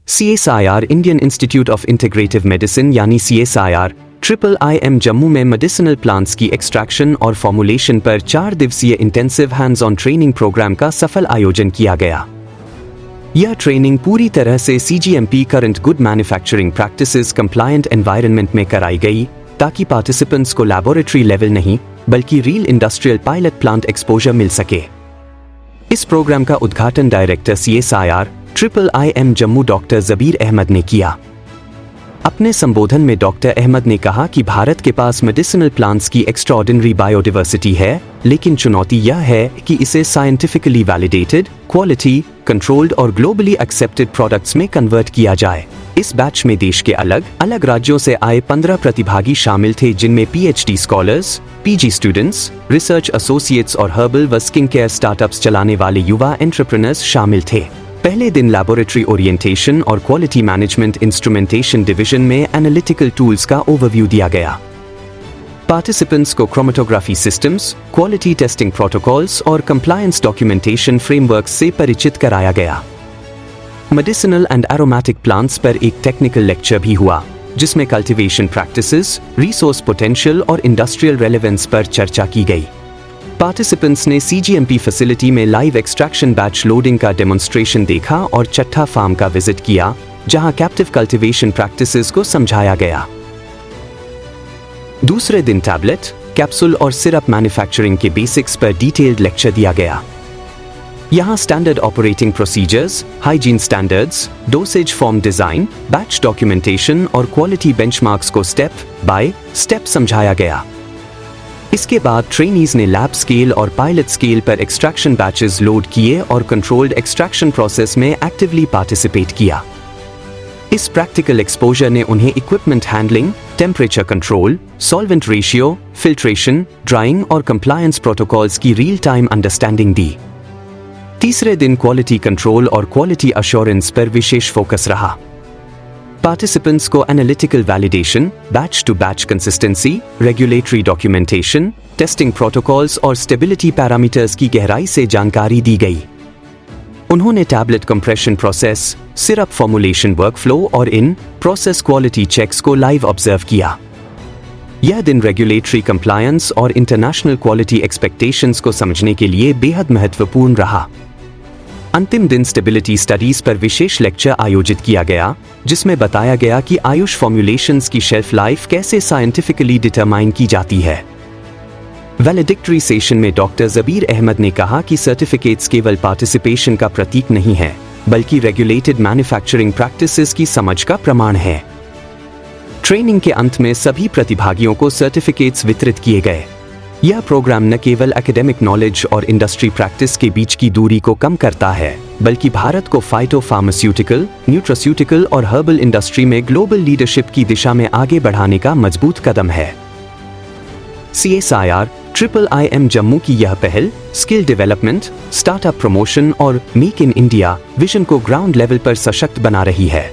CSIR Indian Institute of Integrative Medicine यानी CSIR IIM Jammu में medicinal plants की extraction और फॉर्मुलेशन पर 4 दिवसीय intensive hands on training programme का सफल आयोजन किया गया। यह ट्रेनिंग पूरी तरह से CGMP current good manufacturing practices compliant environment में कराई गई, ताकि पार्टिसिपेंट्स को लैबोरेटरी लेवल नहीं बल्कि real industrial pilot plant exposure मिल सके। इस प्रोग्राम का उद्घाटन director CSIR IIM Jammu doctor Jabir Ahmad ने किया। अपने संबोधन में डॉक्टर अहमद ने कहा कि भारत के पास मेडिसिनल प्लांट्स की एक्स्ट्राऑर्डिनरी बायोडाइवर्सिटी है, लेकिन चुनौती यह है कि इसे साइंटिफिकली वैलिडेटेड, क्वालिटी कंट्रोल्ड और ग्लोबली एक्सेप्टेड प्रोडक्ट्स में कन्वर्ट किया जाए। इस बैच में देश के अलग अलग राज्यों से आए 15 प्रतिभागी शामिल थे, जिनमें PhD scholars, PG students, research associates और हर्बल व स्किन केयर स्टार्टअप्स चलाने वाले युवा एंटरप्रेन्योर्स शामिल थे। पहले दिन लैबोरेटरी ओरिएंटेशन और क्वालिटी मैनेजमेंट इंस्ट्रूमेंटेशन डिवीजन में एनालिटिकल टूल्स का ओवरव्यू दिया गया। पार्टिसिपेंट्स को chromatography systems, quality testing protocols और कंप्लायंस डॉक्यूमेंटेशन फ्रेमवर्क से परिचित कराया गया। मेडिसिनल एंड एरोमेटिक प्लांट्स पर एक टेक्निकल लेक्चर भी हुआ, जिसमें कल्टीवेशन प्रैक्टिसेस, रिसोर्स पोटेंशियल और इंडस्ट्रियल रेलेवेंस पर चर्चा की गई। पार्टिसिपेंट्स ने CGMP फैसिलिटी में लाइव एक्सट्रैक्शन बैच लोडिंग का डेमोन्स्ट्रेशन देखा और चट्टा फार्म का विजिट किया, जहां कैप्टिव कल्टीवेशन प्रैक्टिसेस को समझाया गया। दूसरे दिन टैबलेट, कैप्सूल और सिरप मैन्युफैक्चरिंग के बेसिक्स पर डिटेल्ड लेक्चर दिया गया। यहां standard operating procedures, hygiene standards, dosage form design, batch documentation और क्वालिटी बेंचमार्क्स को स्टेप बाय स्टेप समझाया गया। इसके बाद ट्रेनीज ने लैब स्केल और पायलट स्केल पर एक्सट्रैक्शन बैचेस लोड किए और कंट्रोल्ड एक्सट्रैक्शन प्रोसेस में एक्टिवली पार्टिसिपेट किया। इस प्रैक्टिकल एक्सपोजर ने उन्हें equipment handling, temperature control, solvent ratio, filtration, drawing और कंप्लायंस प्रोटोकॉल्स की रियल टाइम अंडरस्टैंडिंग दी। तीसरे दिन क्वालिटी कंट्रोल और क्वालिटी अश्योरेंस पर विशेष फोकस रहा। पार्टिसिपेंट्स को analytical validation, batch to batch consistency, regulatory documentation, testing protocols और स्टेबिलिटी पैरामीटर्स की गहराई से जानकारी दी गई। उन्होंने tablet compression process, syrup formulation workflow और इन प्रोसेस क्वालिटी चेक्स को लाइव ऑब्जर्व किया। यह दिन रेगुलेटरी कंप्लायंस और इंटरनेशनल क्वालिटी एक्सपेक्टेशंस को समझने के लिए बेहद महत्वपूर्ण रहा। अंतिम दिन स्टेबिलिटी स्टडीज पर विशेष लेक्चर आयोजित किया गया, जिसमें बताया गया कि आयुष फॉर्मुलेशंस की शेल्फ लाइफ कैसे साइंटिफिकली डिटरमाइन की जाती है। वैलिडिक्टरी सेशन में डॉक्टर जबीर अहमद ने कहा कि सर्टिफिकेट्स केवल पार्टिसिपेशन का प्रतीक नहीं है, बल्कि रेगुलेटेड मैन्युफैक्चरिंग प्रैक्टिसेस की समझ का प्रमाण है। ट्रेनिंग के अंत में सभी प्रतिभागियों को सर्टिफिकेट्स वितरित किए गए। यह प्रोग्राम न केवल एकेडमिक नॉलेज और इंडस्ट्री प्रैक्टिस के बीच की दूरी को कम करता है, बल्कि भारत को फाइटो फार्मास्यूटिकल, न्यूट्रास्यूटिकल और हर्बल इंडस्ट्री में ग्लोबल लीडरशिप की दिशा में आगे बढ़ाने का मजबूत कदम है। CSIR IIM जम्मू की यह पहल स्किल डेवलपमेंट, स्टार्टअप प्रमोशन और मेक इन इंडिया विजन को ग्राउंड लेवल पर सशक्त बना रही है।